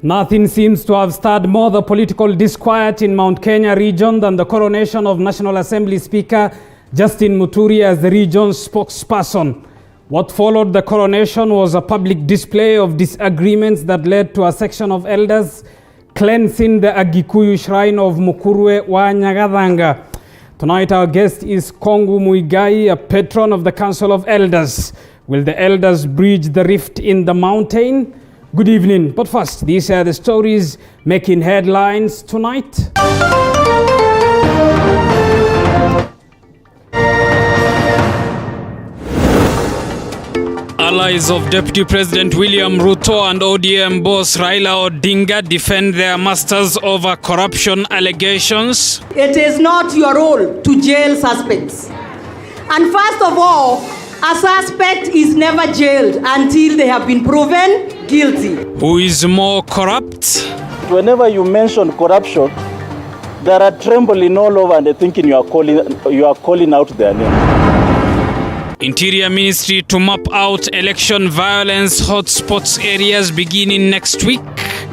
Nothing seems to have stirred more the political disquiet in Mount Kenya region than the coronation of National Assembly Speaker Justin Muturi as the region's spokesperson. What followed the coronation was a public display of disagreements that led to a section of elders cleansing the Agikuyu shrine of Mukurwe wa Nyagathanga. Tonight our guest is Kongu Muigai, a patron of the Council of Elders. Will the elders bridge the rift in the mountain? Good evening, but first, these are the stories making headlines tonight. Allies of Deputy President William Ruto and ODM boss Raila Odinga defend their masters over corruption allegations. It is not your role to jail suspects. And first of all, a suspect is never jailed until they have been proven guilty. Who is more corrupt? Whenever you mention corruption, there are trembling all over and they're thinking you are calling out their name. Interior Ministry to map out election violence hotspots areas beginning next week.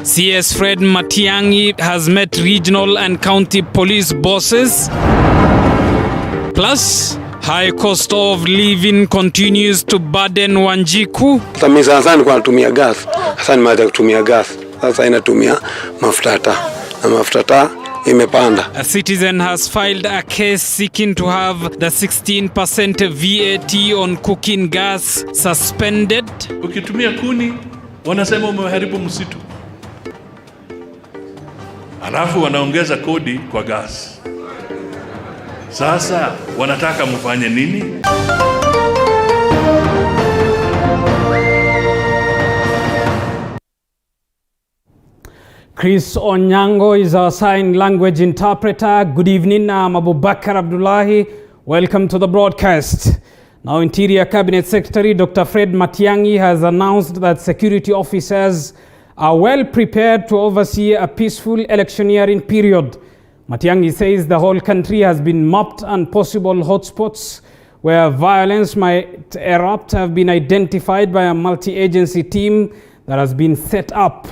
CS Fred Matiang'i has met regional and county police bosses. Plus, high cost of living continues to burden Wanjiku. Sasa nilikuwa natumia gas. Sasa nimeanza kutumia gas. Sasa inatumia mafuta taa. Na mafuta taa imepanda. A citizen has filed a case seeking to have the 16% VAT on cooking gas suspended. Ukitumia kuni wanasema umeharibu msitu. Alafu wanaongeza kodi kwa gas. Sasa wanataka mfanye nini? Chris Onyango is our sign language interpreter. Good evening, I'm Abubakar Abdullahi. Welcome to the broadcast. Now, Interior Cabinet Secretary Dr. Fred Matiang'i has announced that security officers are well prepared to oversee a peaceful electioneering period. Matiang'i says the whole country has been mapped and possible hotspots where violence might erupt have been identified by a multi-agency team that has been set up.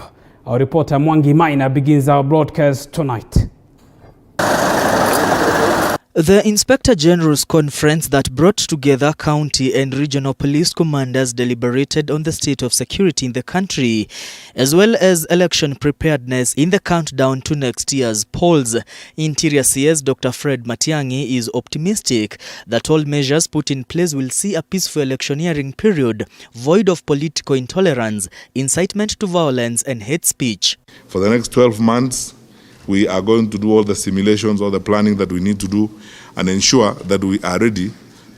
Our reporter Mwangi Maina begins our broadcast tonight. The Inspector General's conference that brought together county and regional police commanders deliberated on the state of security in the country, as well as election preparedness in the countdown to next year's polls. Interior CS Dr. Fred Matiang'i is optimistic that all measures put in place will see a peaceful electioneering period, void of political intolerance, incitement to violence and hate speech. For the next 12 months, we are going to do all the simulations, all the planning that we need to do and ensure that we are ready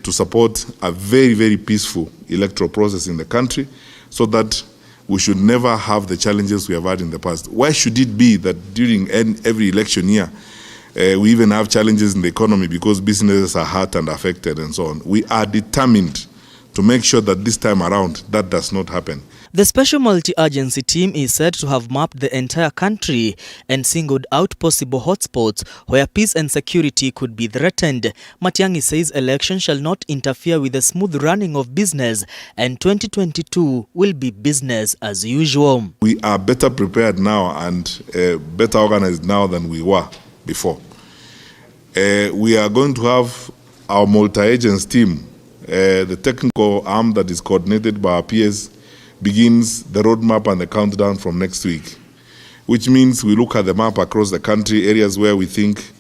to support a very, very peaceful electoral process in the country so that we should never have the challenges we have had in the past. Why should it be that during every election year, we even have challenges in the economy because businesses are hurt and affected and so on? We are determined to make sure that this time around that does not happen. The special multi-agency team is said to have mapped the entire country and singled out possible hotspots where peace and security could be threatened. Matiang'i says elections shall not interfere with the smooth running of business and 2022 will be business as usual. We are better prepared now and better organized now than we were before. We are going to have our multi-agency team, the technical arm that is coordinated by our peers, begins the roadmap and the countdown from next week, which means we look at the map across the country, areas where we think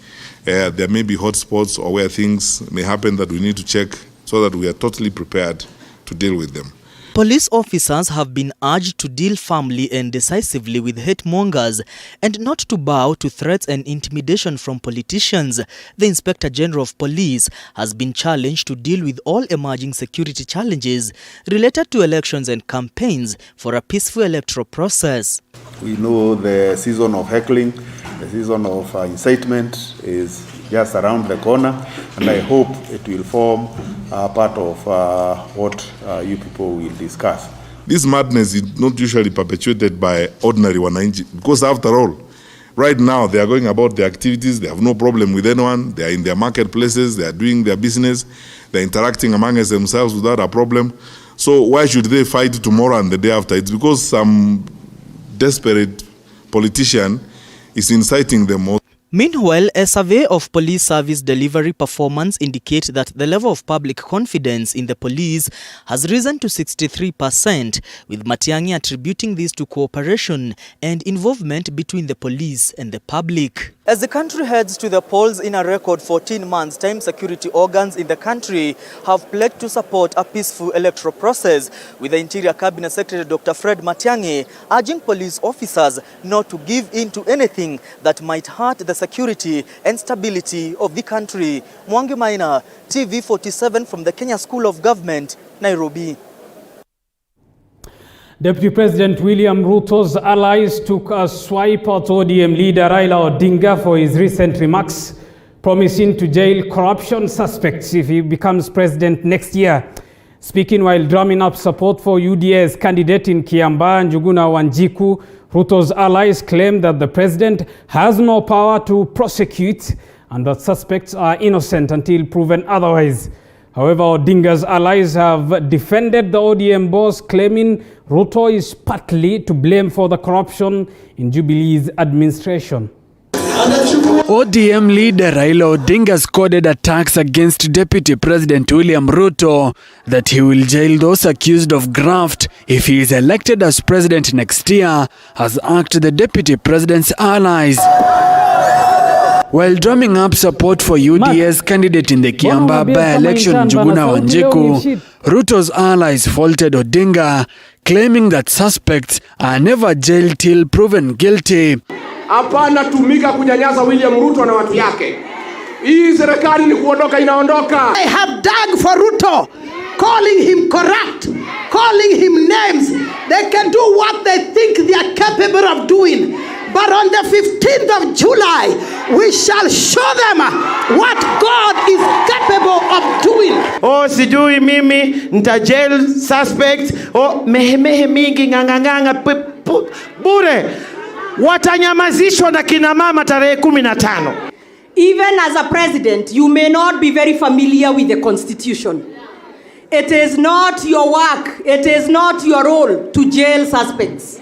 there may be hotspots or where things may happen that we need to check so that we are totally prepared to deal with them. Police officers have been urged to deal firmly and decisively with hate mongers and not to bow to threats and intimidation from politicians. The Inspector General of Police has been challenged to deal with all emerging security challenges related to elections and campaigns for a peaceful electoral process. We know the season of heckling, the season of incitement is just around the corner, and I hope it will form part of what you people will discuss. This madness is not usually perpetuated by ordinary wananchi, because after all, right now they are going about their activities, they have no problem with anyone, they are in their marketplaces, they are doing their business, they are interacting amongst themselves without a problem. So why should they fight tomorrow and the day after? It's because some desperate politician is inciting the most. Meanwhile, a survey of police service delivery performance indicates that the level of public confidence in the police has risen to 63%, with Matiang'i attributing this to cooperation and involvement between the police and the public. As the country heads to the polls in a record 14 months' time, security organs in the country have pledged to support a peaceful electoral process, with the Interior Cabinet Secretary Dr. Fred Matiang'i urging police officers not to give in to anything that might hurt the security and stability of the country. Mwangi Maina, TV47 from the Kenya School of Government, Nairobi. Deputy President William Ruto's allies took a swipe at ODM leader Raila Odinga for his recent remarks, promising to jail corruption suspects if he becomes president next year. Speaking while drumming up support for UDA's candidate in Kiambaa, Njuguna Wanjiku, Ruto's allies claim that the president has no power to prosecute and that suspects are innocent until proven otherwise. However, Odinga's allies have defended the ODM boss, claiming Ruto is partly to blame for the corruption in Jubilee's administration. ODM leader Raila Odinga's coded attacks against Deputy President William Ruto that he will jail those accused of graft if he is elected as president next year has irked the Deputy President's allies. While drumming up support for UDA's candidate in the Kiambaa by-election, Njuguna Wanjiku, Ruto's allies faulted Odinga, claiming that suspects are never jailed till proven guilty. Hapana tumika kunyanyasa William Ruto na watu yake. Hii serikali ni kuondoka inaondoka. They have dug for Ruto, calling him corrupt, calling him names. They can do what they think they are capable of doing. But on the 15th of July, we shall show them what God is capable of doing. Oh, sijui mimi nita jail suspects. Oh, mehemehe mingi nganganganga bure. Watanyamazishwa na kina mama tarehe 15. Even as a president, you may not be very familiar with the Constitution. It is not your work, it is not your role to jail suspects.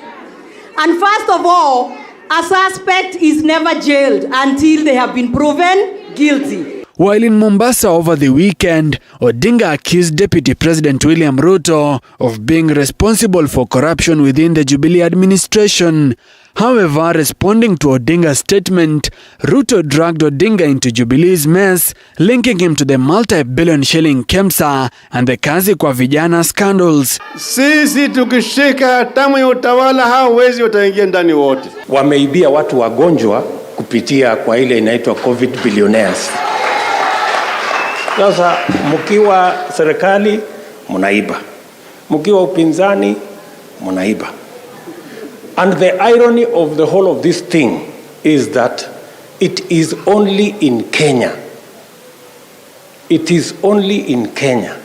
And first of all, a suspect is never jailed until they have been proven guilty. While in Mombasa over the weekend, Odinga accused Deputy President William Ruto of being responsible for corruption within the Jubilee administration. However, responding to Odinga's statement, Ruto dragged Odinga into Jubilee's mess, linking him to the multi-billion shilling KEMSA and the kazi kwa vijana scandals. Sisi tukishika tamu ya utawala hao wezi wataingia ndani wote. Wameibia watu wagonjwa kupitia kwa ile inaitwa COVID billionaires. Sasa mkiwa serikali mnaiba, mkiwa upinzani mnaiba. And the irony of the whole of this thing is that it is only in Kenya. It is only in Kenya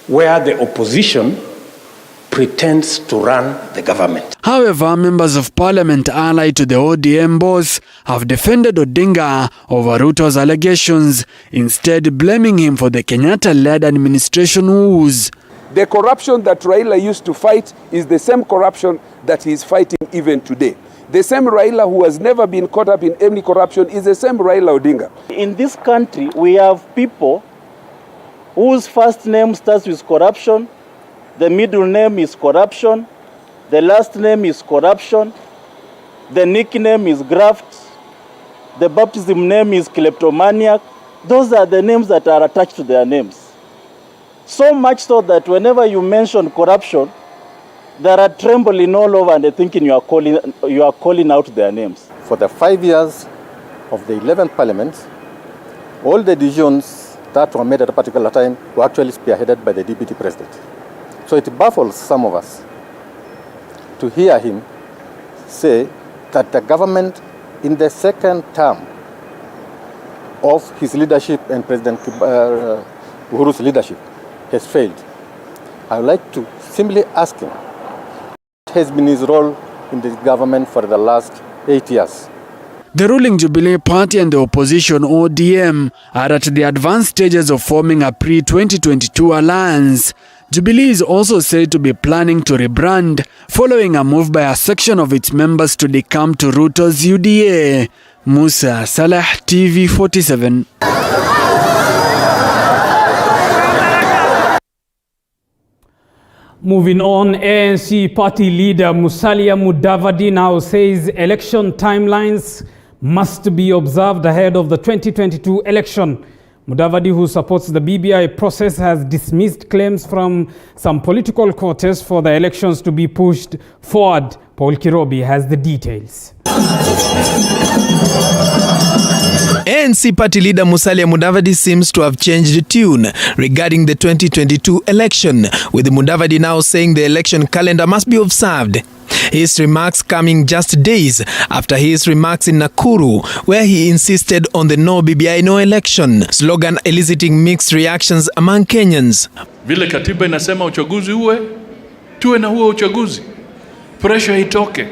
where the opposition pretends to run the government. However, members of parliament allied to the ODM boss have defended Odinga over Ruto's allegations, instead blaming him for the Kenyatta-led administration woes. The corruption that Raila used to fight is the same corruption that he is fighting even today. The same Raila who has never been caught up in any corruption is the same Raila Odinga. In this country, we have people whose first name starts with corruption, the middle name is corruption, the last name is corruption, the nickname is graft, the baptism name is kleptomaniac. Those are the names that are attached to their names. So much so that whenever you mention corruption, they are trembling all over and they're thinking you are calling out their names. For the 5 years of the 11th Parliament, all the decisions that were made at a particular time were actually spearheaded by the Deputy President. So it baffles some of us to hear him say that the government in the second term of his leadership and President Uhuru's leadership has failed. I would like to simply ask him, what has been his role in the government for the last 8 years? The ruling Jubilee Party and the opposition ODM are at the advanced stages of forming a pre-2022 alliance. Jubilee is also said to be planning to rebrand, following a move by a section of its members to decamp to Ruto's UDA. Musa Salah, TV47. Moving on, ANC party leader Musalia Mudavadi now says election timelines must be observed ahead of the 2022 election. Mudavadi, who supports the BBI process, has dismissed claims from some political quarters for the elections to be pushed forward. Paul Kirobi has the details. ANC party leader Musalia Mudavadi seems to have changed tune regarding the 2022 election, with Mudavadi now saying the election calendar must be observed. His remarks coming just days after his remarks in Nakuru, where he insisted on the no BBI no election slogan, eliciting mixed reactions among Kenyans. Vile katiba inasema uchaguzi uwe, tuwe na huo uchaguzi. Pressure itoke.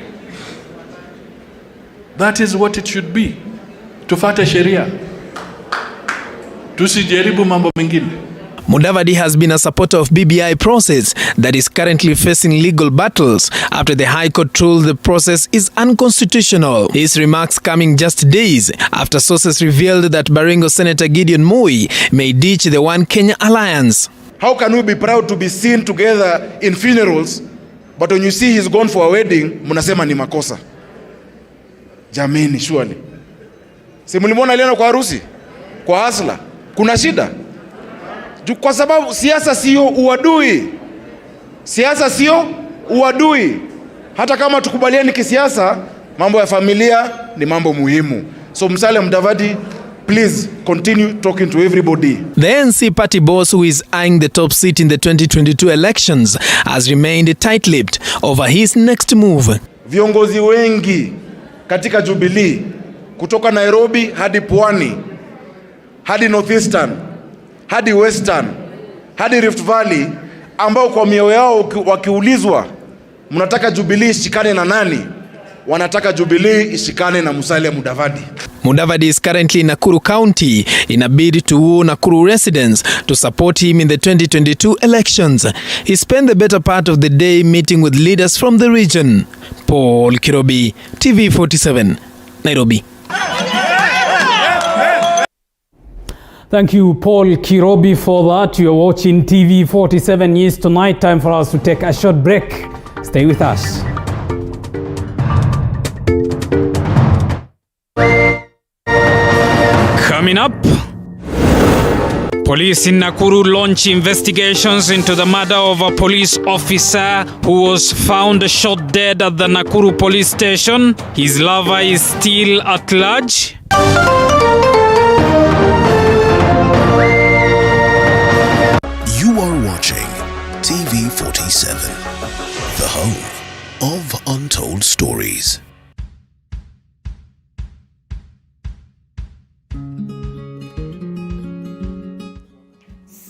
That is what it should be. Tufuate sheria. Tusijaribu mambo mengine. Mudavadi has been a supporter of BBI process that is currently facing legal battles after the High Court ruled the process is unconstitutional. His remarks coming just days after sources revealed that Baringo Senator Gideon Moi may ditch the One Kenya alliance. How can we be proud to be seen together in funerals, but when you see he's gone for a wedding, munasema ni makosa? Jameni, surely. Si mlimwona alienda kwa harusi? Kwa hasla? Kuna shida? Kwa sababu siasa sio uadui. Siasa sio uadui. Hata kama tukubaliani kisiasa, mambo ya familia ni mambo muhimu. So Musalia Mudavadi, please continue talking to everybody. The ANC party boss, who is eyeing the top seat in the 2022 elections, has remained tight-lipped over his next move. Viongozi wengi katika Jubilee, kutoka Nairobi hadi Pwani, hadi Northeastern, hadi Western, hadi Rift Valley, ambao kwa mioyo yao wakiulizwa mnataka Jubilee ishikane na nani, wanataka Jubilee ishikane na Musalia Mudavadi. Mudavadi is currently in Nakuru County in a bid to woo Nakuru residents to support him in the 2022 elections. He spent the better part of the day meeting with leaders from the region. Paul Kirobi, TV47, Nairobi. Thank you, Paul Kirobi, for that. You're watching TV47 News Tonight. Time for us to take a short break. Stay with us. Coming up, police in Nakuru launch investigations into the murder of a police officer who was found shot dead at the Nakuru police station. His lover is still at large. You are watching TV47, the home of untold stories.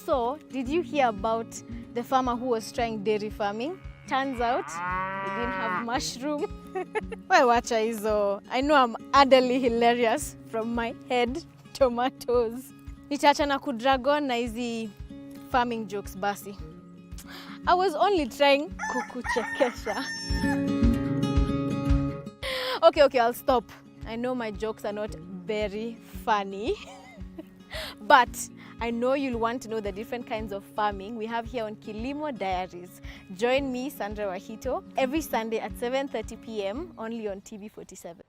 So, did you hear about the farmer who was trying dairy farming? Turns out, he didn't have mushroom. Why watch hizo? I know I'm utterly hilarious from my head tomatoes. Nitaachana kudragon na hizi farming jokes basi. I was only trying kukuchekesha. Okay, I'll stop. I know my jokes are not very funny. But I know you'll want to know the different kinds of farming we have here on Kilimo Diaries. Join me, Sandra Wahito, every Sunday at 7:30 p.m. only on TV47.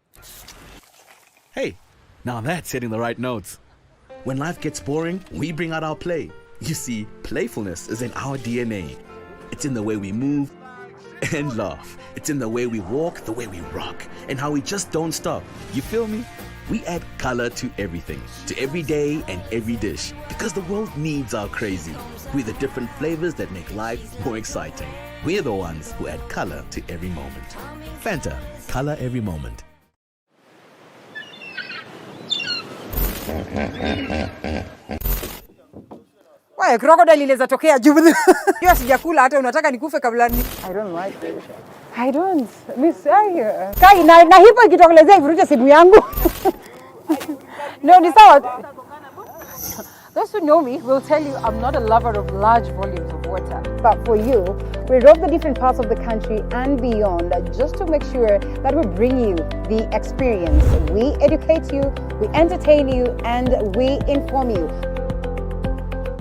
Hey, now that's hitting the right notes. When life gets boring, we bring out our play. You see, playfulness is in our DNA. It's in the way we move and laugh. It's in the way we walk, the way we rock, and how we just don't stop. You feel me? We add color to everything, to every day and every dish, because the world needs our crazy. We're the different flavors that make life more exciting. We're the ones who add color to every moment. Fanta, color every moment. Why crocodile inaweza tokea juu. Hiyo sijakula hata unataka nikufe kabla ni. I don't like it. I don't. Miss Kai na hipo ikitokelezea ivuruche simu yangu. No, ni sawa. Those who know me will tell you I'm not a lover of large volumes of water. But for you, we rove the different parts of the country and beyond just to make sure that we bring you the experience. We educate you, we entertain you, and we inform you.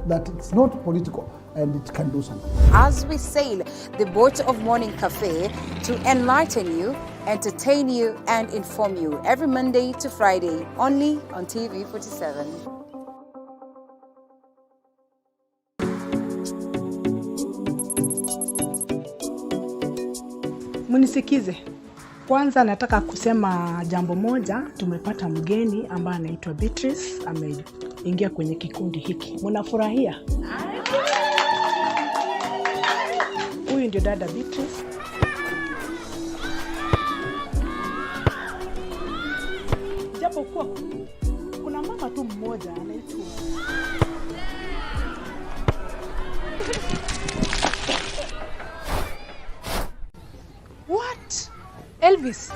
That it's not political and it can do something. As we sail the boat of Morning Cafe to enlighten you, entertain you, and inform you every Monday to Friday, only on TV47. Munisikize. Kwanza nataka kusema jambo moja. Tumepata mgeni ambaye anaitwa Beatrice, ameingia kwenye kikundi hiki. Mnafurahia? Huyu ndio dada Beatrice. Japo kwa kuna mama tu mmoja anaitwa What? Elvis.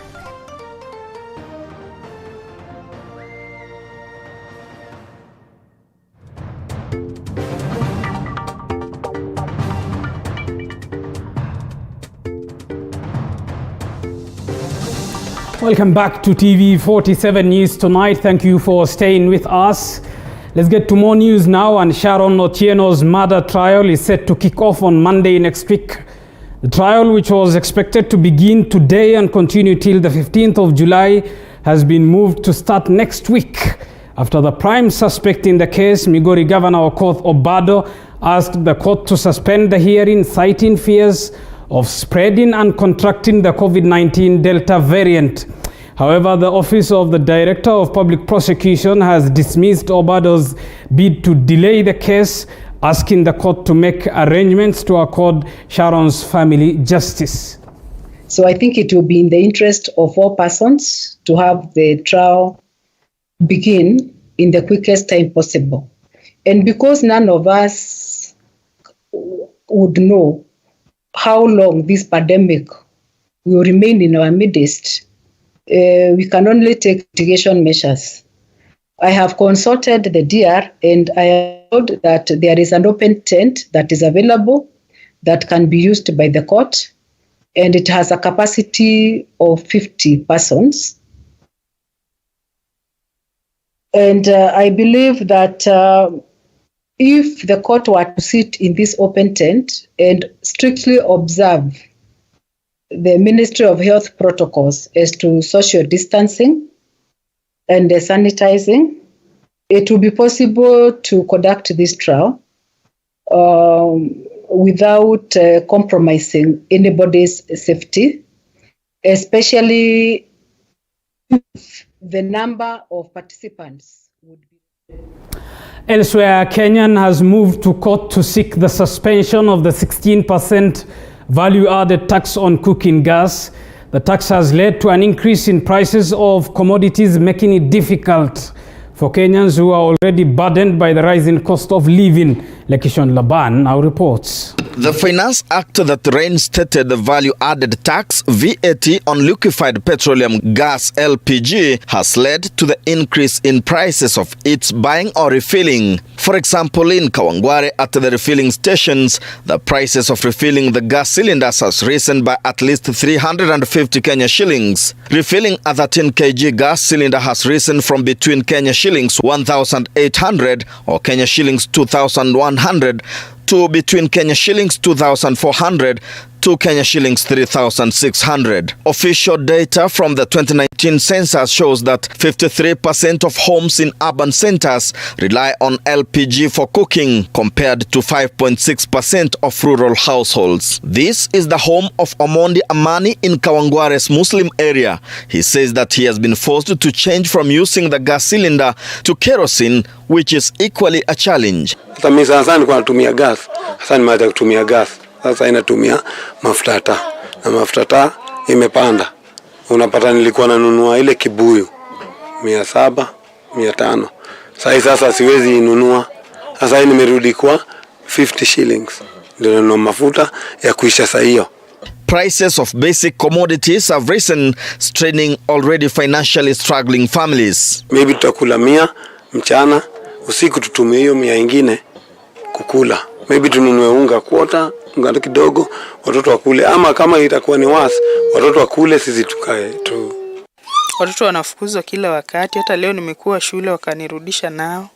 Welcome back to TV47 News Tonight. Thank you for staying with us. Let's get to more news now. And Sharon Otieno's murder trial is set to kick off on Monday next week. The trial, which was expected to begin today and continue till the 15th of July, has been moved to start next week after the prime suspect in the case, Migori Governor Okoth Obado, asked the court to suspend the hearing, citing fears of spreading and contracting the COVID-19 Delta variant. However, the Office of the Director of Public Prosecution has dismissed Obado's bid to delay the case, asking the court to make arrangements to accord Sharon's family justice. So I think it will be in the interest of all persons to have the trial begin in the quickest time possible. And because none of us would know how long this pandemic will remain in our midst, we can only take mitigation measures. I have consulted the DR and I am told that there is an open tent that is available that can be used by the court, and it has a capacity of 50 persons. And I believe that if the court were to sit in this open tent and strictly observe the Ministry of Health protocols as to social distancing and the sanitizing, it will be possible to conduct this trial without compromising anybody's safety, especially if the number of participants would be. Elsewhere, Kenyan has moved to court to seek the suspension of the 16% value-added tax on cooking gas. The tax has led to an increase in prices of commodities, making it difficult for Kenyans who are already burdened by the rising cost of living. Lekishon Laban now reports. The Finance Act that reinstated the value-added tax VAT on liquefied petroleum gas LPG has led to the increase in prices of its buying or refilling. For example, in Kawangware at the refilling stations, the prices of refilling the gas cylinders has risen by at least 350 Kenya shillings. Refilling a 13 kg gas cylinder has risen from between Kenya shillings 1,800 or Kenya shillings 2,100 to between Kenya shillings 2,400 to Kenya shillings 3,600. Official data from the 2019 census shows that 53% of homes in urban centers rely on LPG for cooking, compared to 5.6% of rural households. This is the home of Omondi Amani in Kawangware's Muslim area. He says that he has been forced to change from using the gas cylinder to kerosene, which is equally a challenge. Mimi sasa nilikuwa natumia gas. Sasa nimeacha kutumia gas. Sasa inatumia mafuta taa. Na mafuta taa imepanda. Unapata nilikuwa nanunua ile kibuyu 700, 500. Sasa siwezi inunua. Sasa nimerudi kwa 50 shillings. Ndio nanunua mafuta ya kuisha saa hiyo. Prices of basic commodities have risen, straining already financially struggling families. Maybe tutakula 100 mchana, usiku tutumie hiyo 100 ingine kukula. Maybe tununue unga kwota, unga kidogo, watoto wakule, ama kama itakuwa ni wasi, watoto wakule, sisi tukae tu. Watoto wanafukuzwa kila wakati, hata leo nimekuwa shule wakanirudisha nao.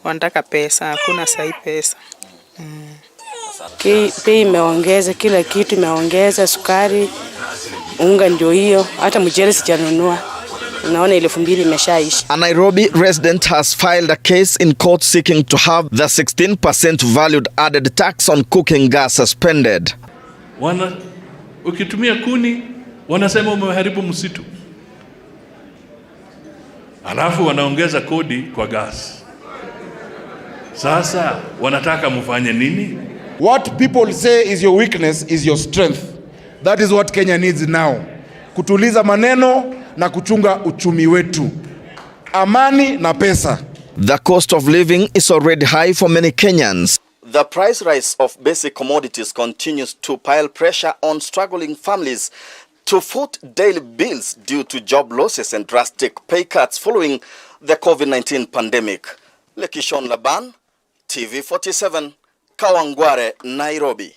Wanataka pesa, hakuna sahi pesa. Bei imeongeza, kila kitu imeongeza, sukari, unga ndio hiyo, hata mchele sijanunua. Unaona 2,000 imeshaisha. A Nairobi resident has filed a case in court seeking to have the 16% valued added tax on cooking gas suspended. Ukitumia kuni, wanasema umeharibu msitu. Alafu wanaongeza kodi kwa gas. Sasa wanataka mfanye nini? What people say is your weakness is your strength. That is what Kenya needs now. Kutuliza maneno na kuchunga uchumi wetu. Amani na pesa. The cost of living is already high for many Kenyans. The price rise of basic commodities continues to pile pressure on struggling families to foot daily bills due to job losses and drastic pay cuts following the COVID-19 pandemic. Lekishon Laban, TV47, Kawangware, Nairobi.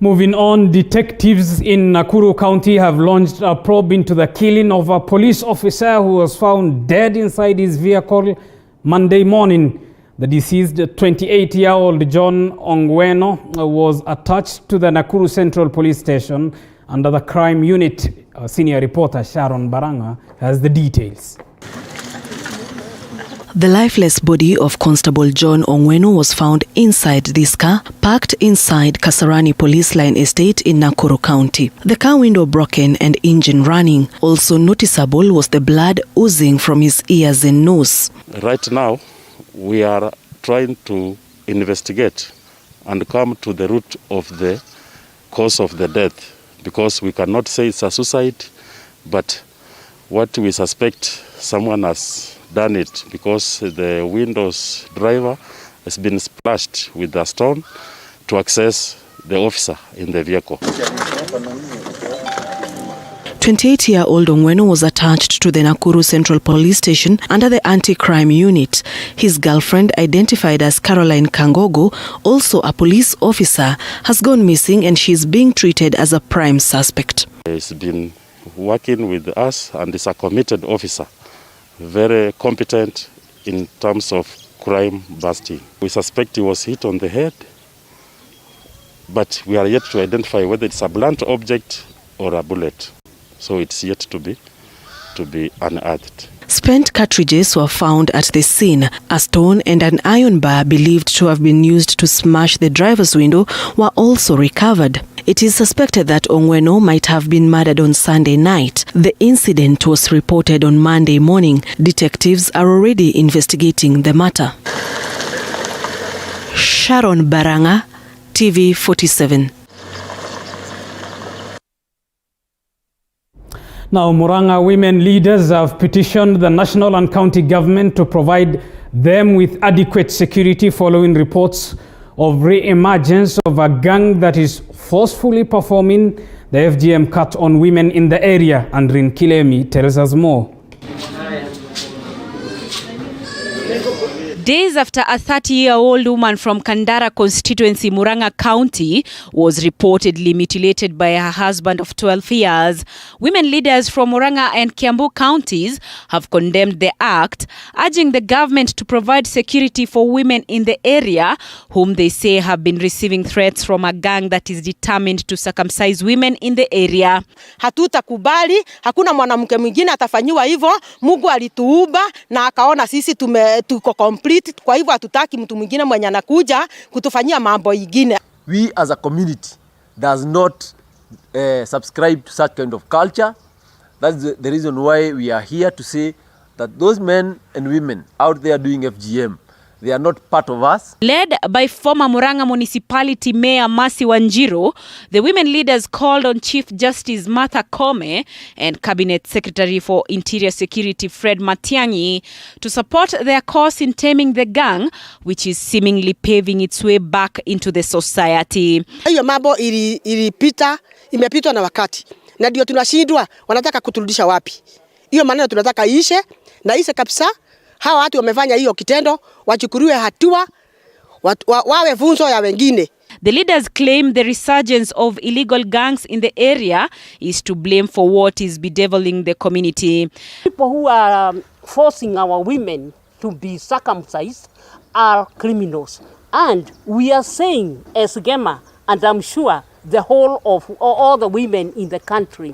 Moving on, detectives in Nakuru County have launched a probe into the killing of a police officer who was found dead inside his vehicle Monday morning. The deceased 28-year-old John Ongweno was attached to the Nakuru Central Police Station under the crime unit. Our senior reporter Sharon Baranga has the details. The lifeless body of Constable John Ongweno was found inside this car, parked inside Kasarani Police Line Estate in Nakuru County. The car window broken and engine running. Also noticeable was the blood oozing from his ears and nose. Right now, we are trying to investigate and come to the root of the cause of the death, because we cannot say it's a suicide, but what we suspect, someone has done it because the Windows driver has been splashed with a stone to access the officer in the vehicle. 28-year-old Ongweno was attached to the Nakuru Central Police Station under the anti-crime unit. His girlfriend, identified as Caroline Kangogo, also a police officer, has gone missing and she is being treated as a prime suspect. He's been working with us and is a committed officer, very competent in terms of crime busting. We suspect he was hit on the head, but we are yet to identify whether it's a blunt object or a bullet. So it's yet to be unearthed. Spent cartridges were found at the scene. A stone and an iron bar believed to have been used to smash the driver's window were also recovered. It is suspected that Ongweno might have been murdered on Sunday night. The incident was reported on Monday morning. Detectives are already investigating the matter. Sharon Baranga, TV47. Now, Murang'a women leaders have petitioned the national and county government to provide them with adequate security following reports of re-emergence of a gang that is forcefully performing the FGM cut on women in the area. Andrin Kilemi tells us more. Days after a 30-year-old woman from Kandara constituency, Murang'a County, was reportedly mutilated by her husband of 12 years, women leaders from Murang'a and Kiambu counties have condemned the act, urging the government to provide security for women in the area, whom they say have been receiving threats from a gang that is determined to circumcise women in the area. Hatutakubali, hakuna mwanamke mwingine atafanyiwa hivyo. Mungu alituumba na akaona sisi tuko complete. Kwa hivyo hatutaki mtu mwingine mwenye anakuja kutufanyia mambo ingine. We as a community does not subscribe to such kind of culture. That's the reason why we are here to say that those men and women out there doing FGM, they are not part of us. Led by former Murang'a Municipality Mayor Mercy Wanjiru, the women leaders called on Chief Justice Martha Koome and Cabinet Secretary for Interior Security Fred Matiang'i to support their cause in taming the gang, which is seemingly paving its way back into the society. Hiyo mambo imepitwa na wakati. Na ndio tunashindwa, wanataka kuturudisha wapi? Hiyo maneno tunataka ishe na ishe kabisa. Hawa watu wamefanya hiyo kitendo, wachukuliwe hatua, wawe funzo ya wengine. The leaders claim the resurgence of illegal gangs in the area is to blame for what is bedeviling the community. People who are forcing our women to be circumcised are criminals. And we are saying as Gema, and I'm sure the whole of all the women in the country,